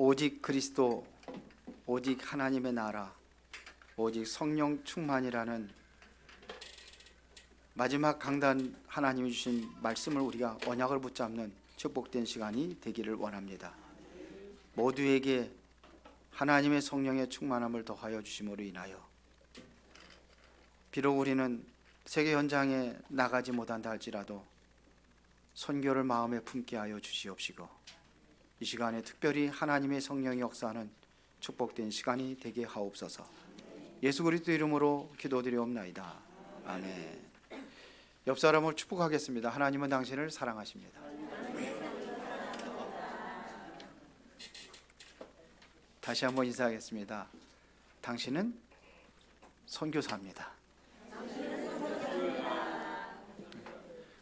오직 그리스도, 오직 하나님의 나라, 오직 성령 충만이라는 마지막 강단, 하나님이 주신 말씀을 우리가 언약을 붙잡는 축복된 시간이 되기를 원합니다. 모두에게 하나님의 성령의 충만함을 더하여 주심으로 인하여 비록 우리는 세계 현장에 나가지 못한다 할지라도 선교를 마음에 품게 하여 주시옵시고, 이 시간에 특별히 하나님의 성령이 역사하는 축복된 시간이 되게 하옵소서. 예수 그리스도 이름으로 기도드리옵나이다. 아멘. 옆 사람을 축복하겠습니다. 하나님은 당신을 사랑하십니다. 다시 한번 인사하겠습니다. 당신은 선교사입니다.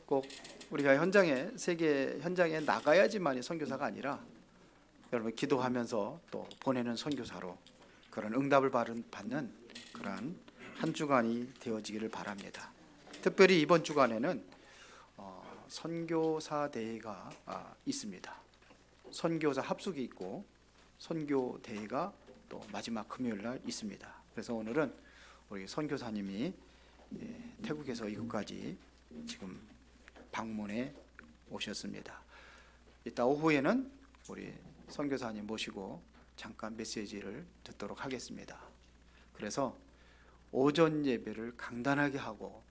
꼭 우리가 현장에, 세계 현장에 나가야지만이 선교사가 아니라 여러분 기도하면서 또 보내는 선교사로 그런 응답을 받는 그런 한 주간이 되어지기를 바랍니다. 특별히 이번 주간에는 선교사 대회가 있습니다. 선교사 합숙이 있고 선교 대회가 또 마지막 금요일 날 있습니다. 그래서 오늘은 우리 선교사님이 태국에서 이곳까지 지금 방문해 오셨습니다. 이따 오후에는 우리 선교사님 모시고 잠깐 메시지를 듣도록 하겠습니다. 그래서 오전 예배를 간단하게 하고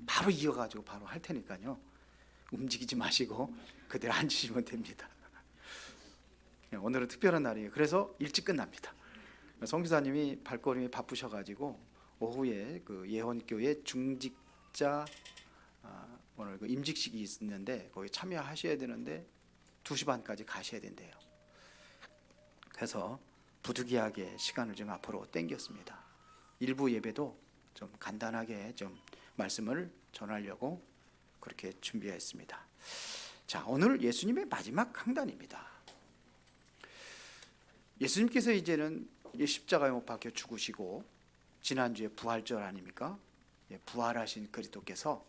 바로 이어가지고 바로 할 테니까요, 움직이지 마시고 그대로 앉으시면 됩니다. 오늘은 특별한 날이에요. 그래서 일찍 끝납니다. 선교사님이 발걸음이 바쁘셔가지고 오후에 그 예원교회 중직자 오늘 그 임직식이 있는데 거기 참여하셔야 되는데 2시 반까지 가셔야 된대요. 그래서 부득이하게 시간을 좀 앞으로 당겼습니다. 일부 예배도 좀 간단하게 좀 말씀을 전하려고 그렇게 준비했습니다. 자, 오늘 예수님의 마지막 강단입니다. 예수님께서 이제는 십자가에 못 박혀 죽으시고 지난주에 부활절 아닙니까? 부활하신 그리스도께서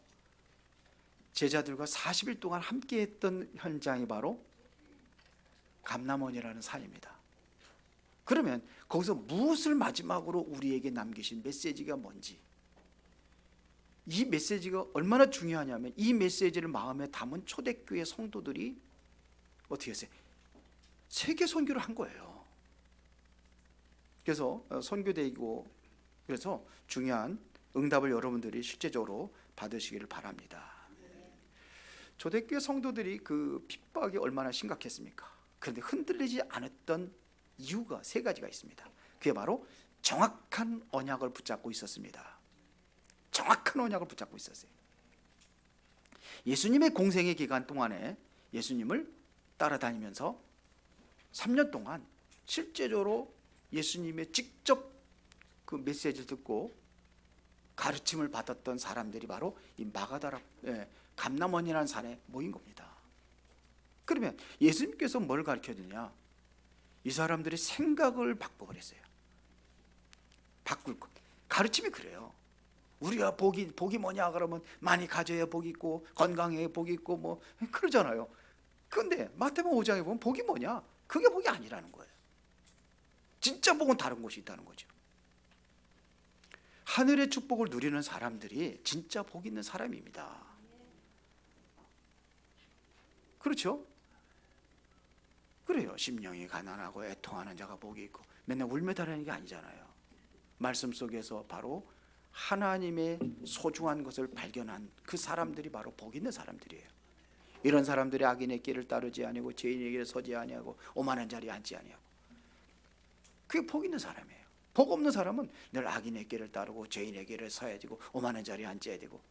제자들과 40일 동안 함께했던 현장이 바로 감람원이라는 산입니다. 그러면 거기서 무엇을 마지막으로 우리에게 남기신 메시지가 뭔지, 이 메시지가 얼마나 중요하냐면 이 메시지를 마음에 담은 초대교회 성도들이 어떻게 했어요? 세계 선교를 한 거예요. 그래서 선교대이고, 그래서 중요한 응답을 여러분들이 실제적으로 받으시기를 바랍니다. 초대교회 성도들이 그 핍박이 얼마나 심각했습니까? 그런데 흔들리지 않았던 이유가 3가지가 있습니다. 그게 바로 정확한 언약을 붙잡고 있었습니다. 정확한 언약을 붙잡고 있었어요. 예수님의 공생의 기간 동안에 예수님을 따라다니면서 3년 동안 실제적으로 예수님의 직접 그 메시지를 듣고 가르침을 받았던 사람들이 바로 이 마가다라 감람원이라는 산에 모인 겁니다. 그러면 예수님께서 뭘 가르쳐주냐? 이 사람들이 생각을 바꿔버렸어요. 바꿀 것. 가르침이 그래요. 우리가 복이 뭐냐 그러면 많이 가져야 복이 있고 건강해야 복이 있고 뭐 그러잖아요. 그런데 마태복음 5장에 보면 복이 뭐냐? 그게 복이 아니라는 거예요. 진짜 복은 다른 곳이 있다는 거죠. 하늘의 축복을 누리는 사람들이 진짜 복 있는 사람입니다. 그렇죠? 그래요. 심령이 가난하고 애통하는 자가 복이 있고 맨날 울며 달하는 게 아니잖아요. 말씀 속에서 바로 하나님의 소중한 것을 발견한 그 사람들이 바로 복 있는 사람들이에요. 이런 사람들이 악인의 길을 따르지 아니하고 죄인의 길에 서지 아니하고 오만한 자리에 앉지 아니하고, 그게 복 있는 사람이에요. 복 없는 사람은 늘 악인의 길을 따르고 죄인의 길을 서야 되고 오만한 자리에 앉아야 되고,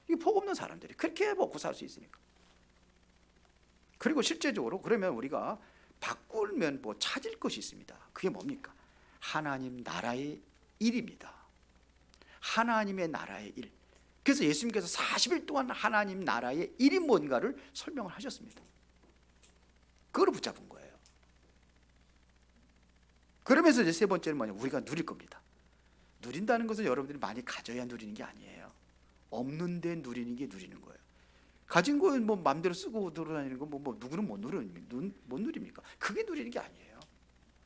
이게 복 없는 사람들이 그렇게 먹고 살 수 있으니까. 그리고 실제적으로 그러면 우리가 바꾸면 뭐 찾을 것이 있습니다. 그게 뭡니까? 하나님 나라의 일입니다. 하나님의 나라의 일. 그래서 예수님께서 40일 동안 하나님 나라의 일이 뭔가를 설명을 하셨습니다. 그걸 붙잡은 거예요. 그러면서 이제 3번째는 뭐냐? 우리가 누릴 겁니다. 누린다는 것은 여러분들이 많이 가져야 누리는 게 아니에요. 없는데 누리는 게 누리는 거예요. 가진 거는 뭐 마음대로 쓰고 돌아다니는 거 뭐 누구는 못 누립니까? 그게 누리는 게 아니에요.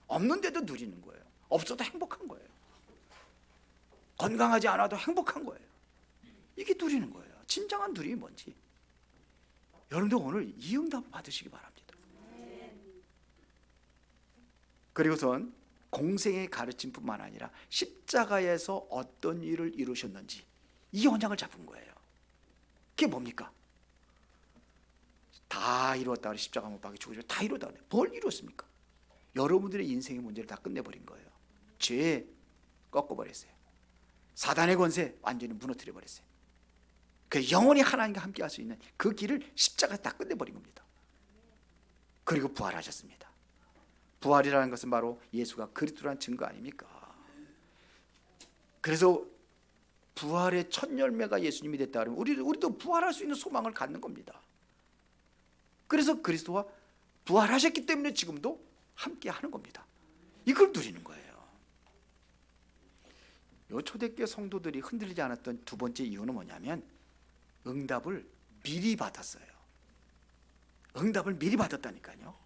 없는데도 누리는 거예요. 없어도 행복한 거예요. 건강하지 않아도 행복한 거예요. 이게 누리는 거예요. 진정한 누림이 뭔지 여러분들 오늘 이 응답 받으시기 바랍니다. 그리고선 공생의 가르침뿐만 아니라 십자가에서 어떤 일을 이루셨는지 이 언약을 잡은 거예요. 그게 뭡니까? 다 이루었다. 십자가 못 박혀 죽으시고 다 이루었다. 뭘 이루었습니까? 여러분들의 인생의 문제를 다 끝내버린 거예요. 죄 꺾어버렸어요. 사단의 권세 완전히 무너뜨려 버렸어요. 그 영원히 하나님과 함께 할 수 있는 그 길을 십자가에서 다 끝내버린 겁니다. 그리고 부활하셨습니다. 부활이라는 것은 바로 예수가 그리스도라는 증거 아닙니까? 그래서 부활의 첫 열매가 예수님이 됐다 그러면 우리도 부활할 수 있는 소망을 갖는 겁니다. 그래서 그리스도와 부활하셨기 때문에 지금도 함께 하는 겁니다. 이걸 누리는 거예요. 요 초대교회 성도들이 흔들리지 않았던 두 번째 이유는 뭐냐면 응답을 미리 받았어요. 응답을 미리 받았다니까요.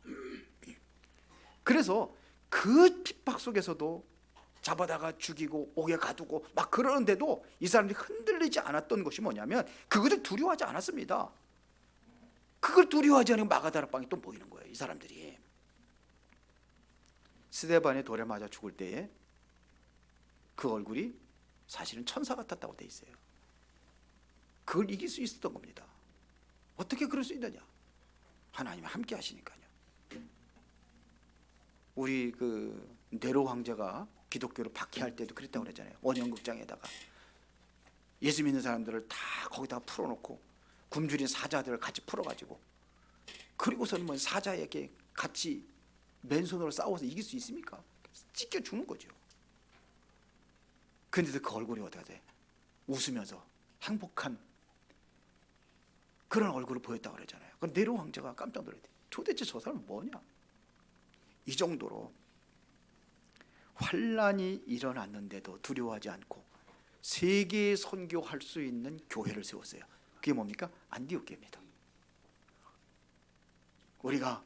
그래서 그 핍박 속에서도 잡아다가 죽이고 옥에 가두고 막 그러는데도 이 사람들이 흔들리지 않았던 것이 뭐냐면 그것을 두려워하지 않았습니다. 그걸 두려워하지 않으면 마가다락 방에 또 모이는 거예요. 이 사람들이 스데반의 돌에 맞아 죽을 때에 그 얼굴이 사실은 천사 같았다고 돼 있어요. 그걸 이길 수 있었던 겁니다. 어떻게 그럴 수 있느냐? 하나님이 함께 하시니까요. 우리 그 네로 황제가 기독교를 박해할 때도 그랬다고 그랬잖아요. 원형극장에다가 예수 믿는 사람들을 다 거기다가 풀어놓고 굶주린 사자들을 같이 풀어가지고 그리고서는 뭐 사자에게 같이 맨손으로 싸워서 이길 수 있습니까? 찢겨 죽는 거죠. 그런데도 그 얼굴이 어떻게 돼? 웃으면서 행복한 그런 얼굴을 보였다고 그러잖아요. 그 네로 황제가 깜짝 놀랐대. 도대체 저 사람은 뭐냐? 이 정도로 환란이 일어났는데도 두려워하지 않고 세계에 선교할 수 있는 교회를 세웠어요. 그게 뭡니까? 안디옥교회입니다. 우리가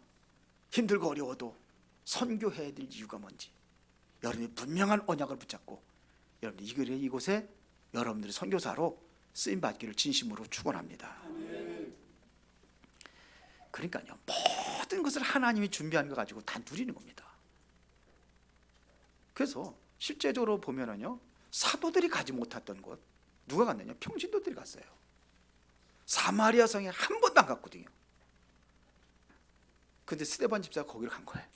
힘들고 어려워도 선교해야 될 이유가 뭔지 여러분이 분명한 언약을 붙잡고 여러분들 이곳에 여러분들의 선교사로 쓰임받기를 진심으로 축원합니다. 그러니까요, 모든 것을 하나님이 준비한 거 가지고 다 누리는 겁니다. 그래서 실제적으로 보면은요, 사도들이 가지 못했던 곳 누가 갔느냐? 평신도들이 갔어요. 사마리아 성에 한 번도 안 갔거든요. 근데 스데반 집사가 거기를 간 거예요.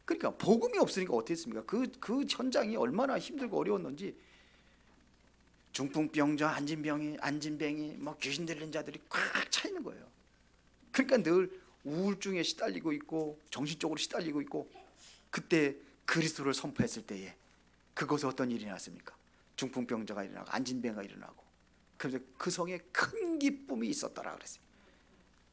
그러니까 복음이 없으니까 어떻게 했습니까? 그 현장이 얼마나 힘들고 어려웠는지 중풍병자, 안진뱅이, 뭐 귀신 들린 자들이 꽉 차 있는 거예요. 그러니까 늘 우울증에 시달리고 있고 정신적으로 시달리고 있고 그때 그리스도를 선포했을 때에 그곳에 어떤 일이 났습니까? 중풍병자가 일어나고 안진뱅이가 일어나고 그래서 그 성에 큰 기쁨이 있었더라 그랬어요.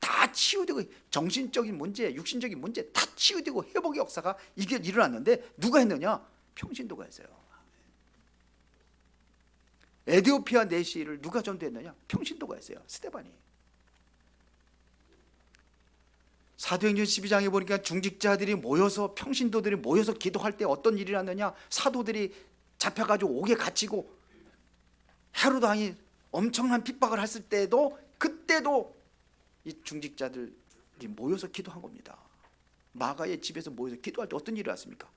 다 치유되고 정신적인 문제, 육신적인 문제 다 치유되고 회복의 역사가 이게 일어났는데 누가 했느냐? 평신도가 했어요. 에디오피아 내시를 누가 전도했느냐? 평신도가 했어요. 스데반이. 사도행전 12장에 보니까 중직자들이 모여서 평신도들이 모여서 기도할 때 어떤 일이 났느냐? 사도들이 잡혀가지고 옥에 갇히고 헤로도 왕이 엄청난 핍박을 했을 때도 그때도 이 중직자들이 모여서 기도한 겁니다. 마가의 집에서 모여서 기도할 때 어떤 일이 났습니까?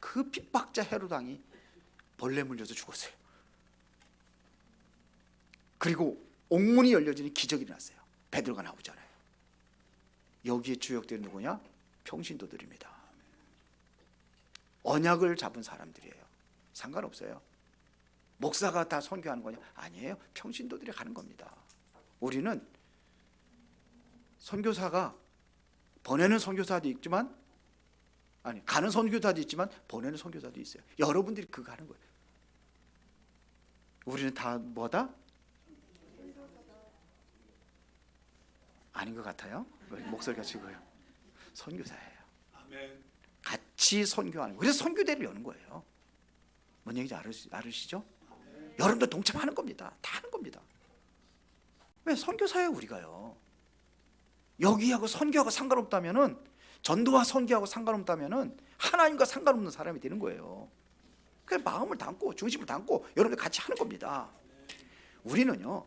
그 핍박자 헤로도 왕이 벌레 물려서 죽었어요. 그리고 옥문이 열려지는 기적이 일어났어요. 베드로가 나오잖아요. 여기에 주역들이 누구냐? 평신도들입니다. 언약을 잡은 사람들이에요. 상관없어요. 목사가 다 선교하는 거냐? 아니에요. 평신도들이 가는 겁니다. 우리는 선교사가 보내는 선교사도 있지만 가는 선교사도 있지만 보내는 선교사도 있어요. 여러분들이 그거 하는 거예요. 우리는 다 뭐다? 아닌 것 같아요. 목소리가 지고요. 선교사예요. 같이 선교하는 거예요. 그래서 선교대를 여는 거예요. 뭔 얘기인지 알으시죠? 여러분도 동참하는 겁니다. 다 하는 겁니다. 왜? 선교사예요 우리가요. 여기하고 선교하고 상관없다면은, 전도와 선교하고 상관없다면은 하나님과 상관없는 사람이 되는 거예요. 그래서 마음을 담고 중심을 담고 여러분들 같이 하는 겁니다. 우리는요,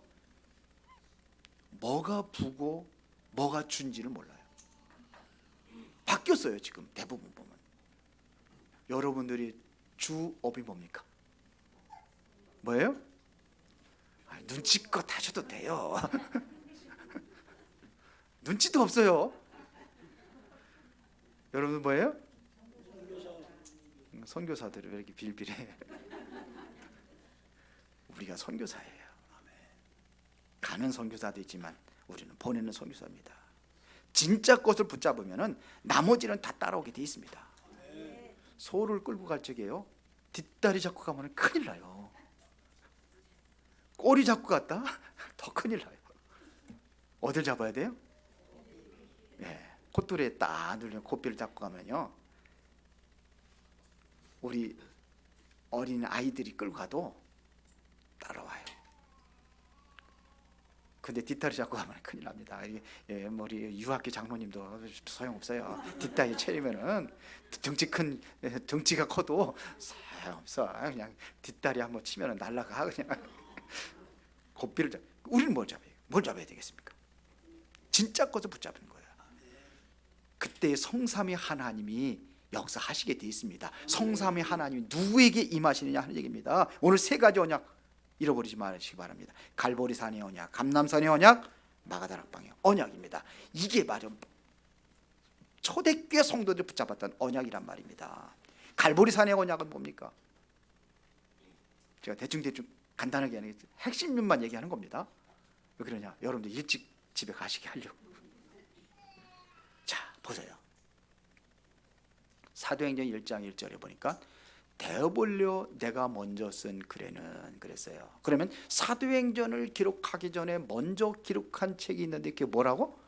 뭐가 부고 뭐가 준지를 몰라요. 바뀌었어요. 지금 대부분 보면. 여러분들이 주업이 뭡니까? 뭐예요? 눈치껏 하셔도 돼요. 눈치도 없어요. 여러분 뭐예요? 선교사들이 왜 이렇게 빌빌해? 우리가 선교사예요. 가는 선교사도 있지만 우리는 보내는 선교사입니다. 진짜 것을 붙잡으면은 나머지는 다 따라오게 돼 있습니다. 소를 끌고 갈 적에요, 뒷다리 잡고 가면 큰일 나요. 꼬리 잡고 갔다 더 큰일 나요. 어딜 잡아야 돼요? 콧돌에 딱 눌려 코뼈를 잡고 가면요, 우리 어린 아이들이 끌고 가도 따라와요. 근데 뒷다리 잡고 가면 큰일 납니다. 우리 유학교 장로님도 소용없어요. 뒷다리 채리면은 덩치가 커도 소용없어. 그냥 뒷다리 한번 치면은 날라가. 그냥 고삐를 잡. 우리는 뭘 잡아요? 뭘 잡아야 되겠습니까? 진짜 것을 붙잡는 거예요. 그때 성삼위 하나님이 역사하시게 되어 있습니다. 성삼위 하나님이 누구에게 임하시느냐 하는 얘기입니다. 오늘 세 가지 언약 잃어버리지 마시기 바랍니다. 갈보리산의 언약, 감람산의 언약, 마가다락방의 언약입니다. 이게 바로 초대교회 성도들 붙잡았던 언약이란 말입니다. 갈보리산의 언약은 뭡니까? 제가 대충 간단하게 하는 핵심만 얘기하는 겁니다. 왜 그러냐? 여러분들 일찍 집에 가시게 하려고. 자, 보세요. 사도행전 1장 1절에 보니까 데어볼려 내가 먼저 쓴 글에는 그랬어요. 그러면 사도행전을 기록하기 전에 먼저 기록한 책이 있는데 그게 뭐라고?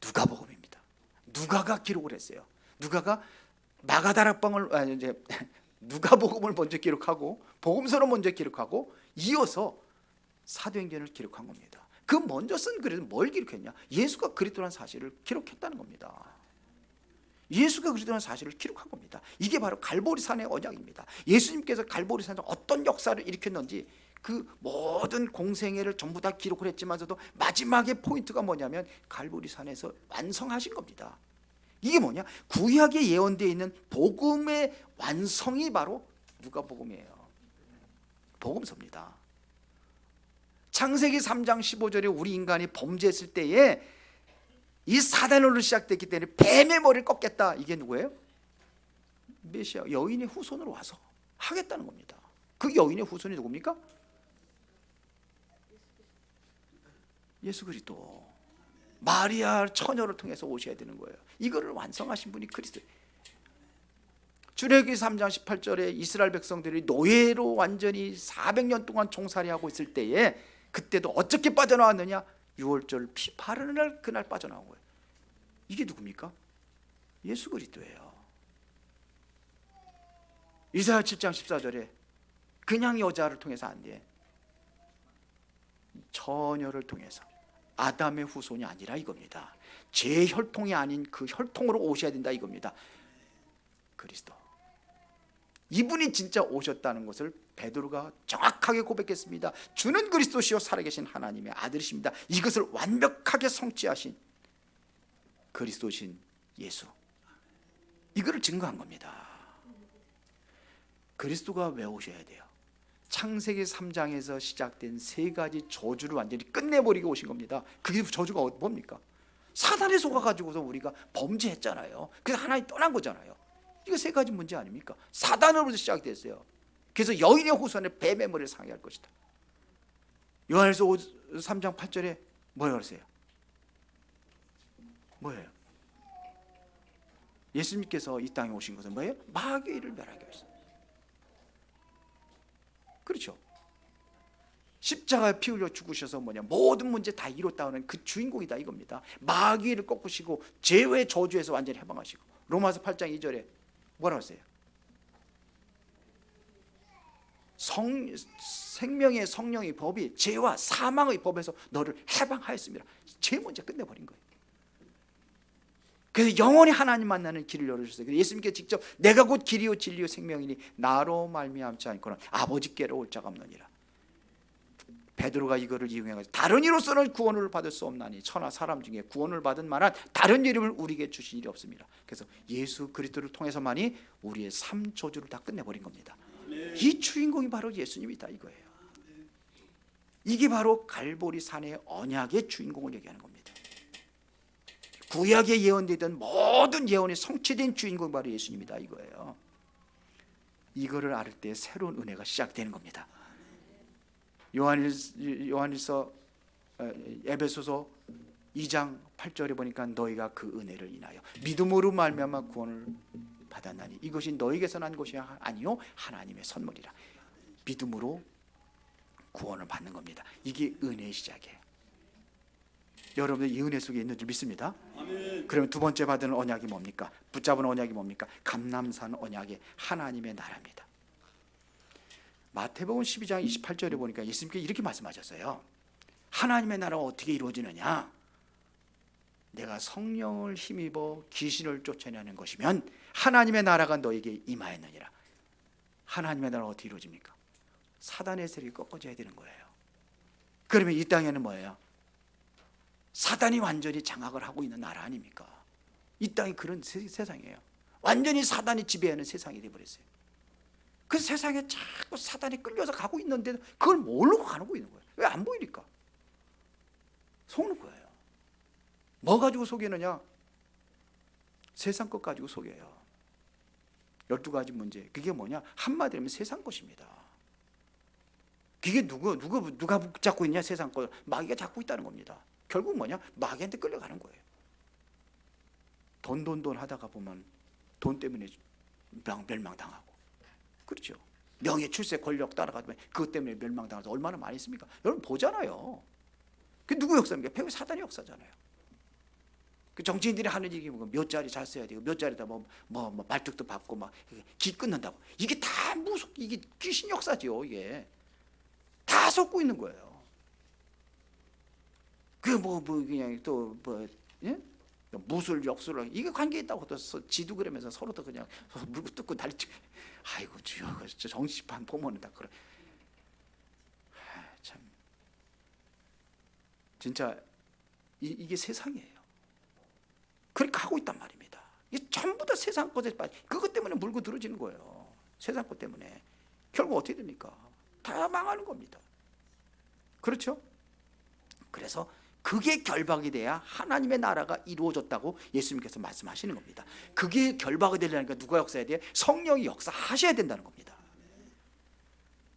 누가복음입니다. 누가가 기록을 했어요. 누가가 마가다락방을 누가복음을 먼저 기록하고 복음서를 먼저 기록하고 이어서 사도행전을 기록한 겁니다. 그 먼저 쓴 글에는 뭘 기록했냐? 예수가 그리스도라는 사실을 기록했다는 겁니다. 예수가 그리스도라는 사실을 기록한 겁니다. 이게 바로 갈보리산의 언약입니다. 예수님께서 갈보리산에서 어떤 역사를 일으켰는지 그 모든 공생애를 전부 다 기록을 했지만서도 마지막에 포인트가 뭐냐면 갈보리산에서 완성하신 겁니다. 이게 뭐냐? 구약에 예언되어 있는 복음의 완성이 바로 누가복음이에요. 복음서입니다. 창세기 3장 15절에 우리 인간이 범죄했을 때에 이 사단으로 시작됐기 때문에 뱀의 머리를 꺾겠다. 이게 누구예요? 메시아, 여인의 후손으로 와서 하겠다는 겁니다. 그 여인의 후손이 누굽니까? 예수 그리스도. 마리아 처녀를 통해서 오셔야 되는 거예요. 이거를 완성하신 분이 그리스도예요. 출애굽기 3장 18절에 이스라엘 백성들이 노예로 완전히 400년 동안 종살이하고 있을 때에 그때도 어떻게 빠져나왔느냐? 6월절 피 바르는 날 그날 빠져나온 거예요. 이게 누굽니까? 예수 그리스도예요. 이사야 7장 14절에 그냥 여자를 통해서 안 돼. 처녀를 통해서 아담의 후손이 아니라 이겁니다. 제 혈통이 아닌 그 혈통으로 오셔야 된다 이겁니다. 그리스도. 이분이 진짜 오셨다는 것을 베드로가 정확하게 고백했습니다. 주는 그리스도시요 살아계신 하나님의 아들이십니다. 이것을 완벽하게 성취하신 그리스도신 예수, 이거를 증거한 겁니다. 그리스도가 왜 오셔야 돼요? 창세기 3장에서 시작된 세 가지 저주를 완전히 끝내버리고 오신 겁니다. 그게 저주가 뭡니까? 사단에 속아가지고서 우리가 범죄했잖아요. 그래서 하나님 떠난 거잖아요. 이거 세 가지 문제 아닙니까? 사단으로부터 시작됐어요. 그래서 여인의 후손에 뱀의 머리를 상하게 할 것이다. 요한일서 3장 8절에 뭐라고 그러세요? 뭐예요? 예수님께서 이 땅에 오신 것은 뭐예요? 마귀의 일을 멸하기 위해서. 그렇죠. 십자가에 피 흘려 죽으셔서 모든 문제 다 이뤘다는 그 주인공이다 이겁니다. 마귀를 꺾으시고 죄의 저주에서 완전히 해방하시고. 로마서 8장 2절에 뭐라고 했어요? 생명의 성령의 법이 죄와 사망의 법에서 너를 해방하였습니다. 죄 먼저 끝내버린 거예요. 그래서 영원히 하나님 만나는 길을 열어주셨어요. 예수님께서 직접 내가 곧 길이요 진리요 생명이니 나로 말미암지 않고는 아버지께로 올 자가 없느니라. 베드로가 이거를 이용해가지고 다른 이로서는 구원을 받을 수 없나니 천하 사람 중에 구원을 받은 만한 다른 이름을 우리에게 주신 일이 없습니다. 그래서 예수 그리스도를 통해서만이 우리의 삶 저주를 다 끝내버린 겁니다. 이 주인공이 바로 예수님이다 이거예요. 이게 바로 갈보리 산의 언약의 주인공을 얘기하는 겁니다. 구약에 예언되던 모든 예언이 성취된 주인공이 바로 예수님이다 이거예요. 이거를 알 때 새로운 은혜가 시작되는 겁니다. 요한일서 에베소서 2장 8절에 보니까 너희가 그 은혜를 인하여 믿음으로 말미암아 구원을 받았나니 이것이 너희에게서 난 것이 아니요 하나님의 선물이라. 믿음으로 구원을 받는 겁니다. 이게 은혜의 시작이에요. 여러분들 이 은혜 속에 있는 줄 믿습니다. 아멘. 그러면 두 번째 받은 언약이 뭡니까? 붙잡은 언약이 뭡니까? 감람산 언약의 하나님의 나라입니다. 마태복음 12장 28절에 보니까 예수님께서 이렇게 말씀하셨어요. 하나님의 나라가 어떻게 이루어지느냐? 내가 성령을 힘입어 귀신을 쫓아내는 것이면 하나님의 나라가 너에게 임하였느니라. 하나님의 나라가 어떻게 이루어집니까? 사단의 세력이 꺾어져야 되는 거예요. 그러면 이 땅에는 뭐예요? 사단이 완전히 장악을 하고 있는 나라 아닙니까? 이 땅이 그런 세상이에요. 완전히 사단이 지배하는 세상이 되어버렸어요. 그 세상에 자꾸 사단이 끌려서 가고 있는데 그걸 모르고 가고 있는 거예요. 왜 안 보이니까? 속는 거예요. 뭐 가지고 속이느냐? 세상 것 가지고 속여요. 12가지 문제. 그게 뭐냐? 한마디로 하면 세상 것입니다. 그게 누가 붙잡고 있냐? 세상 것. 마귀가 잡고 있다는 겁니다. 결국 뭐냐? 마귀한테 끌려가는 거예요. 돈 하다가 보면 돈 때문에 멸망당하고, 그렇죠? 명예, 출세, 권력 따라가면 그것 때문에 멸망당해서 얼마나 많이 있습니까? 여러분 보잖아요. 그 누구 역사입니까? 결국 사단의 역사잖아요. 그 정치인들이 하는 얘기 보면 몇 자리 잘 써야 되고 몇 자리다 뭐 말뚝도 받고 막 기 끊는다고. 이게 다 이게 귀신 역사지요. 이게 다 섞고 있는 거예요. 그 그냥 또 예? 무술 역술 이게 관계 있다고 또 지도 그러면서 서로 또 그냥 물고 뜯고 난리치고. 아이고 주여, 정치판 보면은 다 그래. 참 진짜 이게 세상이에요. 그렇게 가고 있단 말입니다. 이게 전부 다 세상 것에 빠져. 그것 때문에 물고 들어지는 거예요. 세상 것 때문에. 결국 어떻게 됩니까? 다 망하는 겁니다. 그렇죠? 그래서 그게 결박이 돼야 하나님의 나라가 이루어졌다고 예수님께서 말씀하시는 겁니다. 그게 결박이 되려니까 누가 역사해야 돼요? 성령이 역사하셔야 된다는 겁니다.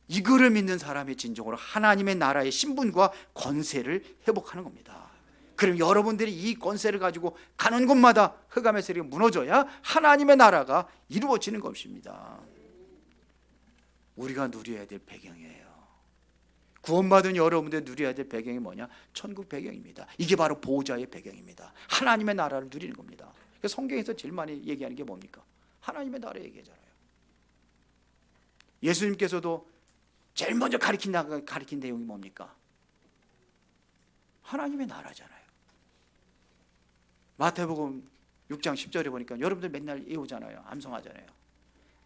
이거를 믿는 사람의 진정으로 하나님의 나라의 신분과 권세를 회복하는 겁니다. 그럼 여러분들이 이 권세를 가지고 가는 곳마다 흑암의 세력이 무너져야 하나님의 나라가 이루어지는 것입니다. 우리가 누려야 될 배경이에요. 구원받은 여러분들 누려야 될 배경이 뭐냐? 천국 배경입니다. 이게 바로 보호자의 배경입니다. 하나님의 나라를 누리는 겁니다. 성경에서 제일 많이 얘기하는 게 뭡니까? 하나님의 나라 얘기하잖아요. 예수님께서도 제일 먼저 가르친 내용이 뭡니까? 하나님의 나라잖아요. 마태복음 6장 10절에 보니까 여러분들 맨날 외우잖아요. 암송하잖아요.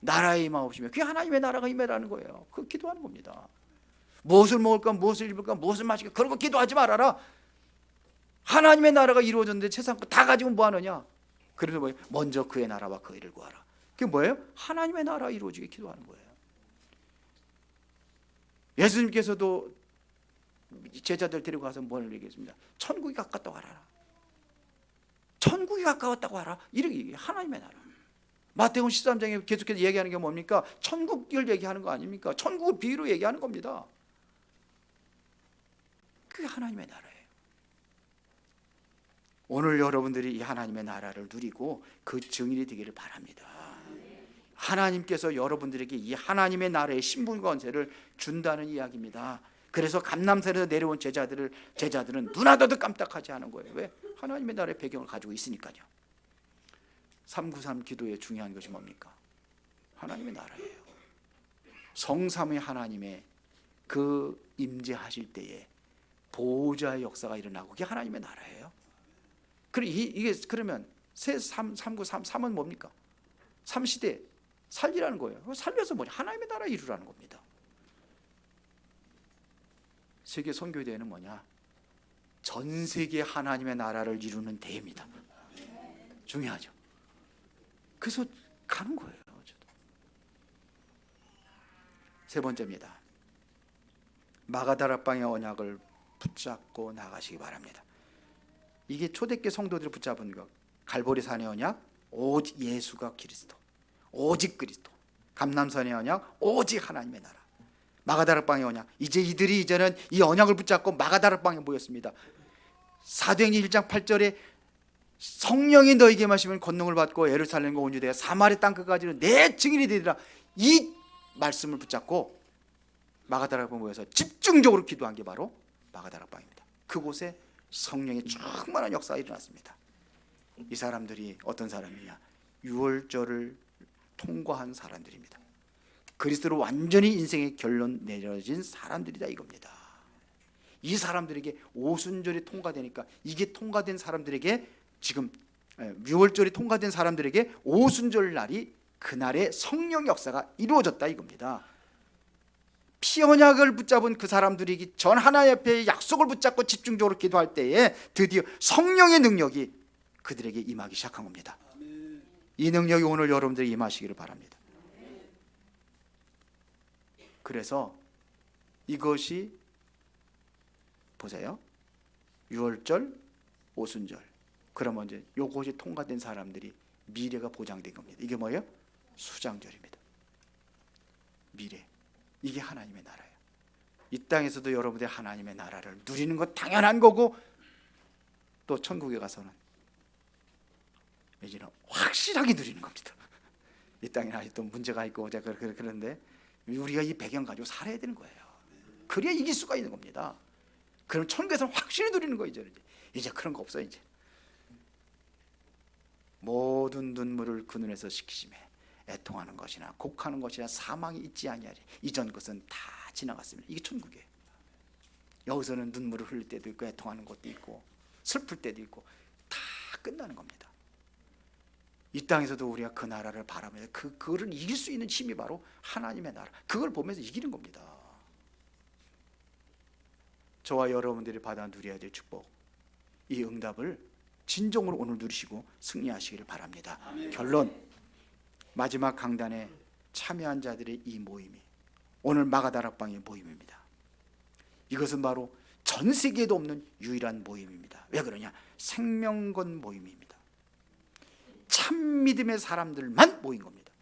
나라에 임하옵시며 그게 하나님의 나라가 임하라는 거예요. 그 기도하는 겁니다. 무엇을 먹을까, 무엇을 입을까, 무엇을 마실까 그런 거 기도하지 말아라. 하나님의 나라가 이루어졌는데 세상 거 다 가지고 뭐 하느냐? 그래서 뭐예요? 먼저 그의 나라와 그 일을 구하라. 그게 뭐예요? 하나님의 나라가 이루어지게 기도하는 거예요. 예수님께서도 제자들 데리고 가서 뭘 얘기했습니다. 천국이 가깝다고 하라. 천국이 가까웠다고 하라. 이렇게 얘기해요. 하나님의 나라. 마태복음 13장에 계속해서 얘기하는 게 뭡니까? 천국을 얘기하는 거 아닙니까? 천국을 비유로 얘기하는 겁니다. 그게 하나님의 나라예요. 오늘 여러분들이 이 하나님의 나라를 누리고 그 증인이 되기를 바랍니다. 하나님께서 여러분들에게 이 하나님의 나라의 신분과 권세를 준다는 이야기입니다. 그래서 감람산에서 내려온 제자들은 눈 하나도 깜짝하지 않은 거예요. 왜? 하나님의 나라의 배경을 가지고 있으니까요. 393 기도에 중요한 것이 뭡니까? 하나님의 나라예요. 성삼위 하나님의 그 임재하실 때에 보호자의 역사가 일어나고, 그게 하나님의 나라예요. 이게 그러면 삼은 뭡니까? 삼시대 살리라는 거예요. 살려서 뭐냐? 하나님의 나라 이루라는 겁니다. 세계 선교대회는 뭐냐? 전 세계 하나님의 나라를 이루는 대회입니다. 중요하죠. 그래서 가는 거예요. 저도. 세 번째입니다. 마가다락방의 언약을 붙잡고 나가시기 바랍니다. 이게 초대교회 성도들을 붙잡은 것. 갈보리산의 언약, 오직 예수가 그리스도, 오직 그리스도. 감람산의 언약, 오직 하나님의 나라. 마가다락방의 언약, 이제는 이 언약을 붙잡고 마가다락방에 모였습니다. 사도행전 1장 8절에 성령이 너에게 마시면 권능을 받고 예루살렘과 온 유대야 사마리 땅 끝까지는 내 증인이 되리라. 이 말씀을 붙잡고 마가다락방에 모여서 집중적으로 기도한 게 바로 마가다락방입니다. 그곳에 성령의 충만한 역사가 일어났습니다. 이 사람들이 어떤 사람이냐? 유월절을 통과한 사람들입니다. 그리스도로 완전히 인생의 결론 내려진 사람들이다 이겁니다. 이 사람들에게 오순절이 통과되니까, 이게 통과된 사람들에게 지금 유월절이 통과된 사람들에게 오순절 날이 그날의 성령 역사가 이루어졌다 이겁니다. 피언약을 붙잡은 그 사람들이 전 하나님 앞에 약속을 붙잡고 집중적으로 기도할 때에 드디어 성령의 능력이 그들에게 임하기 시작한 겁니다. 이 능력이 오늘 여러분들이 임하시기를 바랍니다. 그래서 이것이 보세요. 유월절, 오순절. 그러면 이제 요것이 통과된 사람들이 미래가 보장된 겁니다. 이게 뭐예요? 수장절입니다. 미래. 이게 하나님의 나라예요. 이 땅에서도 여러분들이 하나님의 나라를 누리는 것 당연한 거고, 또 천국에 가서는 이제는 확실하게 누리는 겁니다. 이 땅에는 아직도 문제가 있고 그런데 우리가 이 배경 가지고 살아야 되는 거예요. 그래야 이길 수가 있는 겁니다. 그럼 천국에서는 확실히 누리는 거예요. 이제 그런 거 없어요. 이제 모든 눈물을 그 눈에서 식히심에 애통하는 것이나 곡하는 것이나 사망이 있지 아니하리. 이전 것은 다 지나갔습니다. 이게 천국이에요. 여기서는 눈물을 흘릴 때도 있고 애통하는 것도 있고 슬플 때도 있고 다 끝나는 겁니다. 이 땅에서도 우리가 그 나라를 바라면서 그거를 이길 수 있는 힘이 바로 하나님의 나라. 그걸 보면서 이기는 겁니다. 저와 여러분들이 받아 누려야 될 축복, 이 응답을 진정으로 오늘 누리시고 승리하시기를 바랍니다. 아멘. 결론, 마지막 강단에 참여한 자들의 이 모임이 오늘 마가다락방의 모임입니다. 이것은 바로 전 세계에도 없는 유일한 모임입니다. 왜 그러냐? 생명건 모임입니다. 참 믿음의 사람들만 모인 겁니다.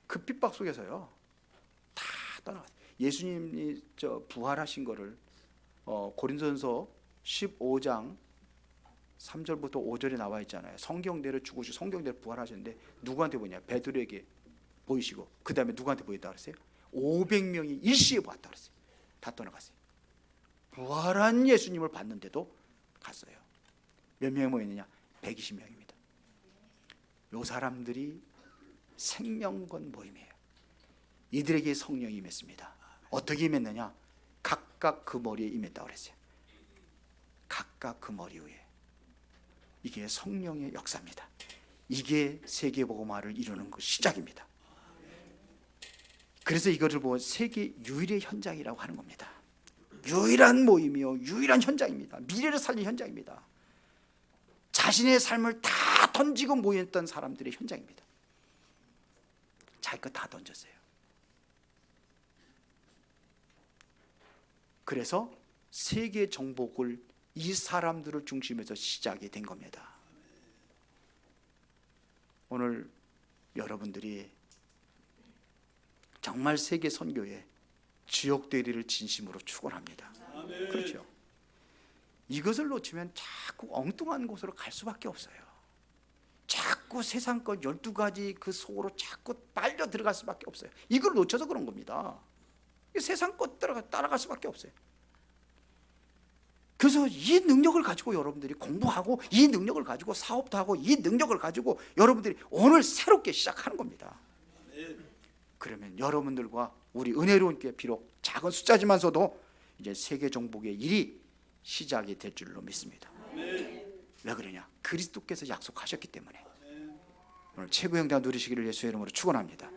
그 핍박 속에서요 다 떠나갔어요. 예수님이 부활하신 거를 고린도전서 15장 3절부터 5절에 나와 있잖아요. 성경대로 죽으시고 성경대로 부활하셨는데 누구한테 보냐? 베드로에게 보이시고 그 다음에 누구한테 보였다 그랬어요? 500명이 일시에 보았다 그랬어요. 다 떠나갔어요. 부활한 예수님을 봤는데도 갔어요. 몇 명이 모였느냐? 120명입니다. 요 사람들이 생명건 모임이에요. 이들에게 성령이 임했습니다. 어떻게 임했느냐? 각각 그 머리에 임했다고 그랬어요. 각각 그 머리 위에. 이게 성령의 역사입니다. 이게 세계복음화를 이루는 그 시작입니다. 그래서 이것을 보고 세계 유일의 현장이라고 하는 겁니다. 유일한 모임이요, 유일한 현장입니다. 미래를 살린 현장입니다. 자신의 삶을 다 던지고 모였던 사람들의 현장입니다. 자기 거 다 던졌어요. 그래서 세계 정복을 이 사람들을 중심에서 시작이 된 겁니다. 오늘 여러분들이 정말 세계 선교에 지역되리를 진심으로 축원합니다. 그렇죠. 이것을 놓치면 자꾸 엉뚱한 곳으로 갈 수밖에 없어요. 자꾸 세상 것 12가지 그 속으로 자꾸 빨려 들어갈 수밖에 없어요. 이걸 놓쳐서 그런 겁니다. 세상 것 따라갈 수밖에 없어요. 그래서 이 능력을 가지고 여러분들이 공부하고 이 능력을 가지고 사업도 하고 이 능력을 가지고 여러분들이 오늘 새롭게 시작하는 겁니다. 그러면 여러분들과 우리 은혜로운 교회 비록 작은 숫자지만서도 이제 세계 정복의 일이 시작이 될 줄로 믿습니다. 왜 그러냐? 그리스도께서 약속하셨기 때문에. 오늘 최고의 영광 누리시기를 예수의 이름으로 축원합니다.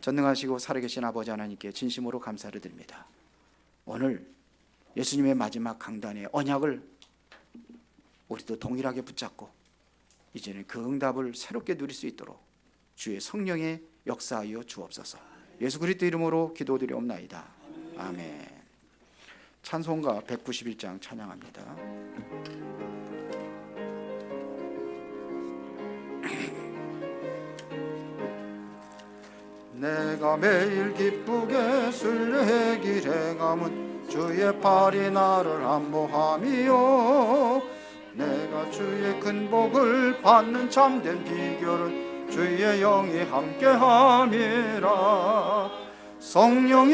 전능하시고 살아계신 아버지 하나님께 진심으로 감사를 드립니다. 오늘 예수님의 마지막 강단의 언약을 우리도 동일하게 붙잡고 이제는 그 응답을 새롭게 누릴 수 있도록 주의 성령의 역사하여 주옵소서. 예수 그리스도 이름으로 기도드리옵나이다. 아멘. 찬송가 191장 찬양합니다. 내가 매일 기쁘게 순례의 길에 가면 주의 팔이 나를 안보함이요 내가 주의 큰 복을 받는 참된 비결은 주의 영이 함께함이라. 성령이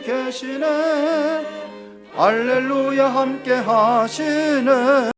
계시네 할렐루야 함께하시네.